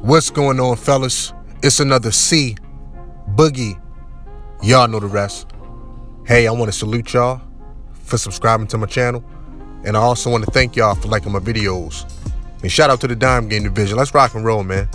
What's going on, fellas? It's another C Boogie. Y'all know the rest. Hey, I want to salute y'all for subscribing to my channel, and I also want to thank y'all for liking my videos. And shout out to the Dime Game Division. Let's rock and roll, man.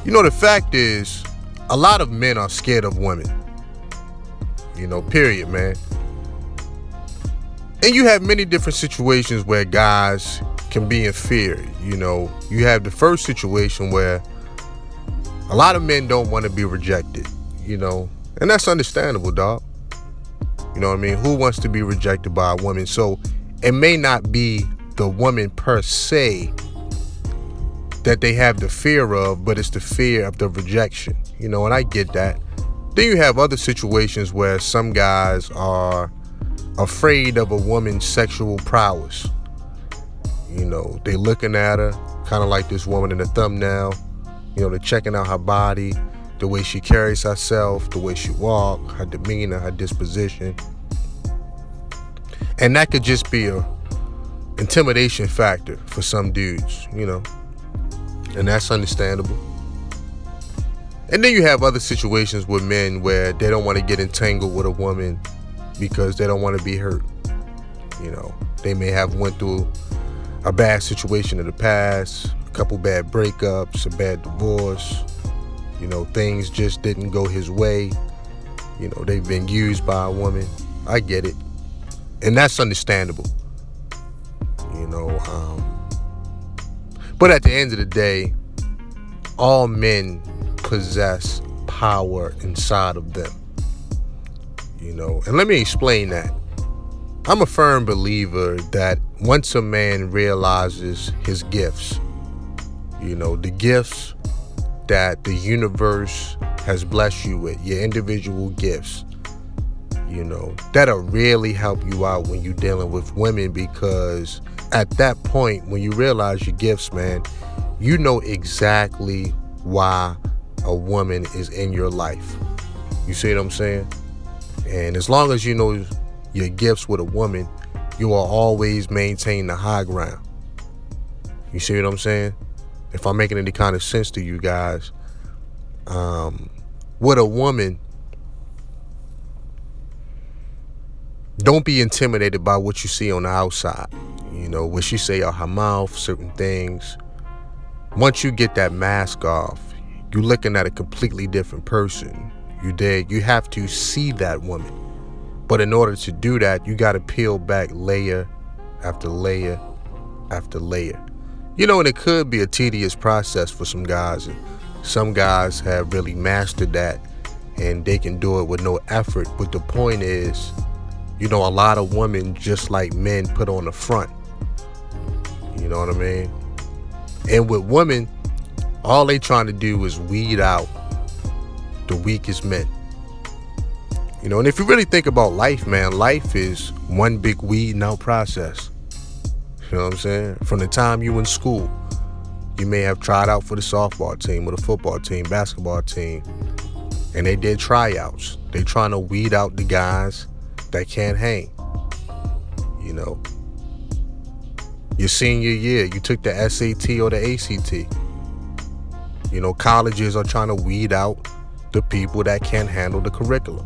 You know, the fact is, a lot of men are scared of women. You know, period, man. And you have many different situations where guys can be in fear. You know, you have the first situation where a lot of men don't want to be rejected, you know, and that's understandable, dog. You know what I mean? Who wants to be rejected by a woman? So it may not be the woman per se that they have the fear of, but it's the fear of the rejection, you know, and I get that. Then you have other situations where some guys are afraid of a woman's sexual prowess. You know, they looking at her kind of like this woman in the thumbnail. You know, they're checking out her body, the way she carries herself, the way she walks, her demeanor, her disposition. And that could just be a intimidation factor for some dudes, you know, and that's understandable. And then you have other situations with men where they don't want to get entangled with a woman because they don't want to be hurt. You know, they may have went through a bad situation in the past, a couple bad breakups, a bad divorce. You know, things just didn't go his way. You know, they've been used by a woman. I get it. And that's understandable. You know, but at the end of the day, all men possess power inside of them. You know, and let me explain that. I'm a firm believer that once a man realizes his gifts, you know, the gifts that the universe has blessed you with, your individual gifts, you know, that'll really help you out when you're dealing with women, because at that point, when you realize your gifts, man, you know exactly why a woman is in your life. You see what I'm saying? And as long as you know your gifts with a woman, you will always maintain the high ground. You see what I'm saying? If I'm making any kind of sense to you guys, with a woman, don't be intimidated by what you see on the outside. You know, what she say out her mouth, certain things. Once you get that mask off, you're looking at a completely different person. You dig? You have to see that woman. But in order to do that, you got to peel back layer after layer after layer. You know, and it could be a tedious process for some guys. Some guys have really mastered that and they can do it with no effort. But the point is, you know, a lot of women, just like men, put on the front. You know what I mean? And with women, all they trying to do is weed out the weakest men. You know, and if you really think about life, man, life is one big weeding out process. You know what I'm saying? From the time you in school, you may have tried out for the softball team or the football team, basketball team, and they did tryouts. They trying to weed out the guys that can't hang. You know, your senior year, you took the SAT or the ACT. You know, colleges are trying to weed out the people that can't handle the curriculum.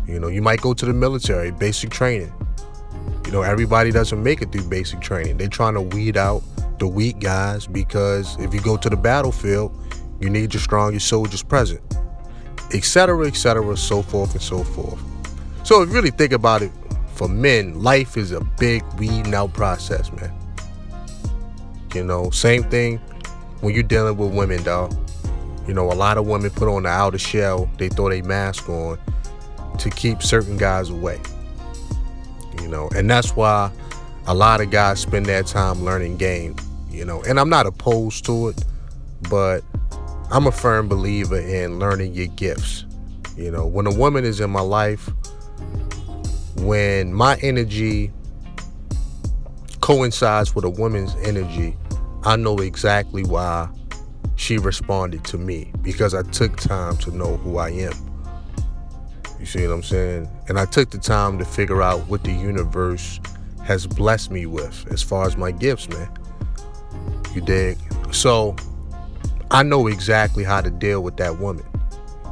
You know, you might go to the military, basic training. You know, everybody doesn't make it through basic training. They're trying to weed out the weak guys, because if you go to the battlefield, you need your strongest soldiers present, etc., so forth and so forth. So if you really think about it, for men, life is a big weeding out process, man. You know, same thing when you're dealing with women, dog. You know, a lot of women put on the outer shell. They throw their mask on to keep certain guys away. You know, and that's why a lot of guys spend their time learning game. You know, and I'm not opposed to it, but I'm a firm believer in learning your gifts. You know, when a woman is in my life, when my energy coincides with a woman's energy, I know exactly why she responded to me, because I took time to know who I am. You see what I'm saying? And I took the time to figure out what the universe has blessed me with as far as my gifts, man. You dig? So I know exactly how to deal with that woman.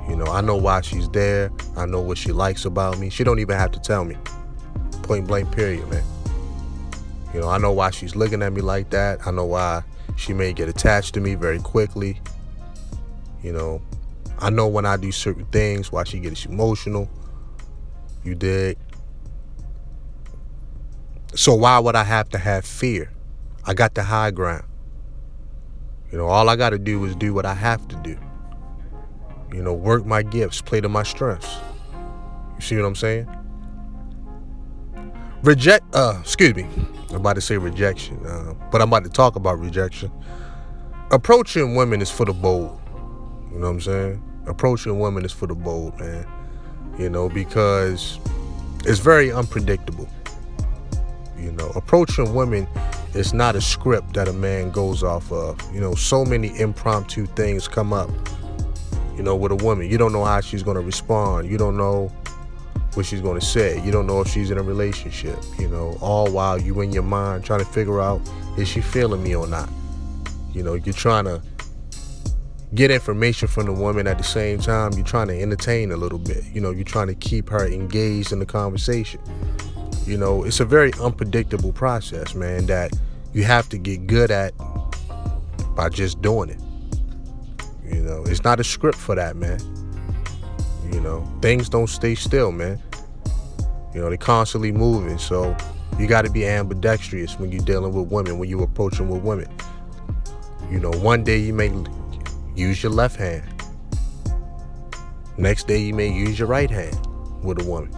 You know, I know why she's there. I know what she likes about me. She don't even have to tell me. Point blank period, man. You know, I know why she's looking at me like that. I know why she may get attached to me very quickly. You know, I know when I do certain things, why she gets emotional. You dig? So why would I have to have fear? I got the high ground. You know, all I got to do is do what I have to do. You know, work my gifts, play to my strengths. You see what I'm saying? Excuse me. I'm about to say rejection, but I'm about to talk about rejection. Approaching women is for the bold. You know what I'm saying? Approaching women is for the bold, man. You know, because it's very unpredictable. You know, approaching women is not a script that a man goes off of. You know, so many impromptu things come up, you know, with a woman. You don't know how she's going to respond. You don't know what she's going to say. You don't know if she's in a relationship, you know, all while you in your mind trying to figure out, is she feeling me or not? You know, you're trying to get information from the woman at the same time. You're trying to entertain a little bit. You know, you're trying to keep her engaged in the conversation. You know, it's a very unpredictable process, man, that you have to get good at by just doing it. You know, it's not a script for that, man. You know, things don't stay still, man. You know, they're constantly moving. So you got to be ambidextrous when you're dealing with women, when you're approaching with women. You know, one day you may use your left hand. Next day you may use your right hand with a woman.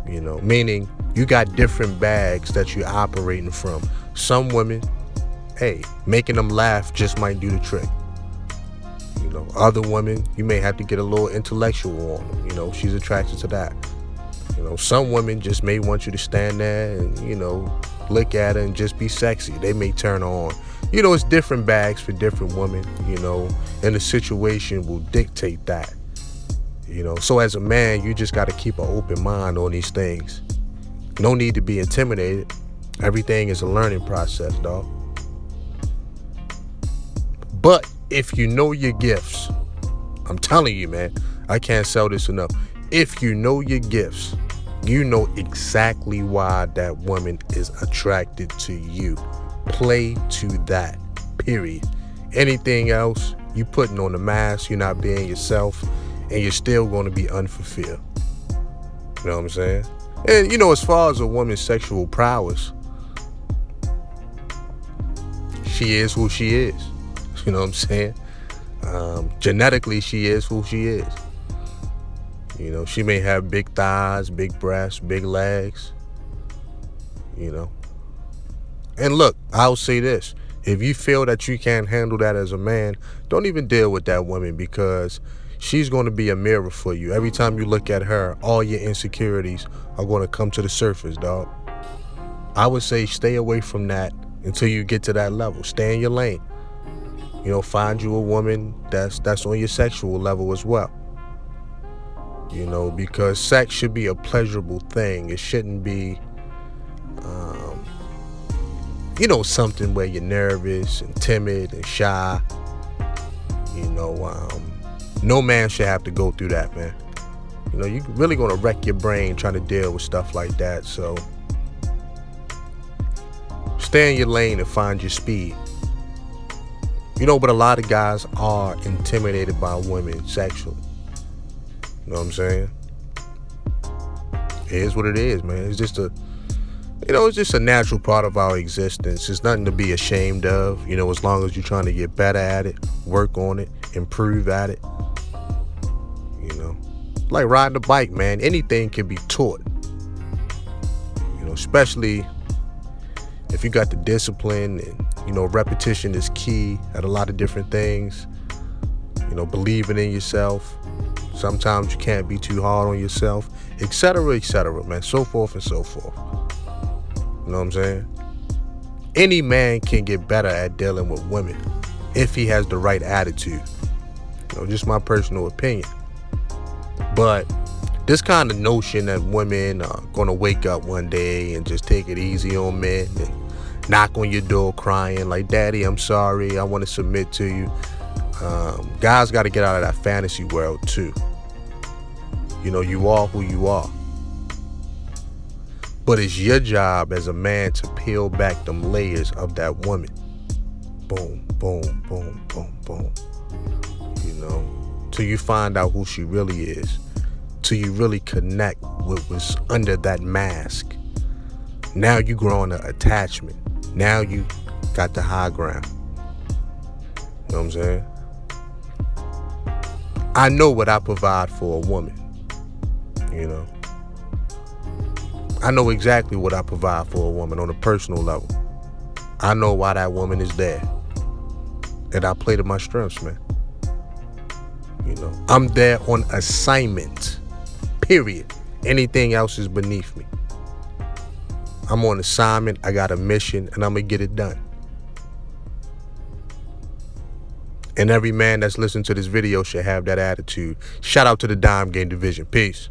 You know, meaning you got different bags that you're operating from. Some women, hey, making them laugh just might do the trick. You know, other women, you may have to get a little intellectual on them. You know, she's attracted to that. You know, some women just may want you to stand there and, you know, look at her and just be sexy. They may turn on. You know, it's different bags for different women, you know, and the situation will dictate that. You know, so as a man, you just got to keep an open mind on these things. No need to be intimidated. Everything is a learning process, dog. But if you know your gifts, I'm telling you, man, I can't sell this enough. If you know your gifts, you know exactly why that woman is attracted to you. Play to that, period. Anything else, you putting on the mask, you're not being yourself, and you're still going to be unfulfilled. You know what I'm saying? And, you know, as far as a woman's sexual prowess, she is who she is. You know what I'm saying? Genetically, she is who she is. You know, she may have big thighs, big breasts, big legs. You know. And look, I'll say this. If you feel that you can't handle that as a man, don't even deal with that woman, because she's going to be a mirror for you. Every time you look at her, all your insecurities are going to come to the surface, dog. I would say stay away from that until you get to that level. Stay in your lane. You know, find you a woman that's on your sexual level as well. You know, because sex should be a pleasurable thing. It shouldn't be, you know, something where you're nervous and timid and shy. You know, no man should have to go through that, man. You know, you're really going to wreck your brain trying to deal with stuff like that. So stay in your lane and find your speed. You know, but a lot of guys are intimidated by women sexually. You know what I'm saying? It is what it is, man. It's just it's just a natural part of our existence. It's nothing to be ashamed of, you know, as long as you're trying to get better at it, work on it, improve at it. You know, like riding a bike, man. Anything can be taught. You know, especially if you got the discipline and, you know, repetition is key at a lot of different things. You know, believing in yourself. Sometimes you can't be too hard on yourself, etc., man. So forth and so forth. You know what I'm saying? Any man can get better at dealing with women if he has the right attitude. You know, just my personal opinion. But this kind of notion that women are going to wake up one day and just take it easy on men knock on your door crying like, "Daddy, I'm sorry, I want to submit to you." Guys got to get out of that fantasy world too. You know, you are who you are. But it's your job as a man to peel back them layers of that woman. Boom, boom, boom, boom, boom. You know, till you find out who she really is. Till you really connect with what's under that mask. Now you growing an attachment. Now you got the high ground. You know what I'm saying? I know what I provide for a woman. You know, I know exactly what I provide for a woman on a personal level. I know why that woman is there. And I play to my strengths, man. You know, I'm there on assignment, period. Anything else is beneath me. I'm on assignment, I got a mission, and I'm gonna get it done. And every man that's listening to this video should have that attitude. Shout out to the Dime Game Division. Peace.